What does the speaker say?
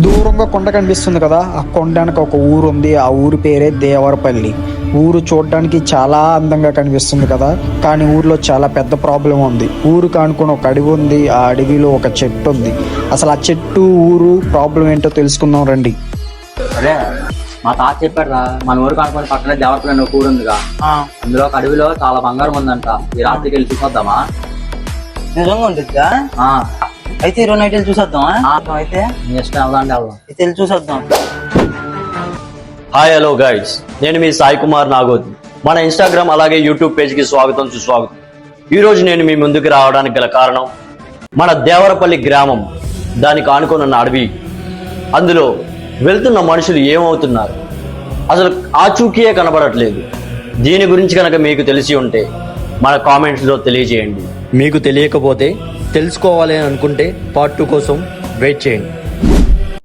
దూరంగా కొండ కనిపిస్తుంది కదా, ఆ కొండానికి ఒక ఊరు ఉంది. ఆ ఊరి పేరే దేవరపల్లి. ఊరు చూడడానికి చాలా అందంగా కనిపిస్తుంది కదా, కానీ ఊర్లో చాలా పెద్ద ప్రాబ్లం ఉంది. ఊరు కానుకొని ఒక అడవి ఉంది. ఆ అడవిలో ఒక చెట్టు ఉంది. అసలు ఆ చెట్టు ఊరు ప్రాబ్లం ఏంటో తెలుసుకుందాం రండి. అరే మా తాత చెప్పాడురా, మన ఊరు కనుక్కొని పక్కనే దేవతలని ఒక ఊరు ఉందిగా, అందులో ఒక అడవిలో చాలా బంగారం ఉందంట. ఈ రాత్రికి వెళ్ళి చూసొద్దామా? నిజంగా ఉంటుందా? అయితే ఈరోజు నైట్ వెళ్ళి చూసేద్దామా? అయితే నీ ఇష్టం వెళ్దాం వెళ్దాం. అయితే వెళ్ళి చూసేద్దాం. హాయ్ హలో గైడ్స్, నేను మీ సాయి కుమార్ నాగోతి. మన ఇన్స్టాగ్రామ్ అలాగే యూట్యూబ్ పేజ్కి స్వాగతం సుస్వాగతం. ఈరోజు నేను మీ ముందుకు రావడానికి గల కారణం మన దేవరపల్లి గ్రామం, దానికి ఆనుకున్న అడవి. అందులో వెళ్తున్న మనుషులు ఏమవుతున్నారు, అసలు ఆచూకీయే కనబడట్లేదు. దీని గురించి కనుక మీకు తెలిసి ఉంటే మన కామెంట్స్లో తెలియజేయండి. మీకు తెలియకపోతే తెలుసుకోవాలి అని అనుకుంటే పార్ట్ 2 కోసం వెయిట్ చేయండి.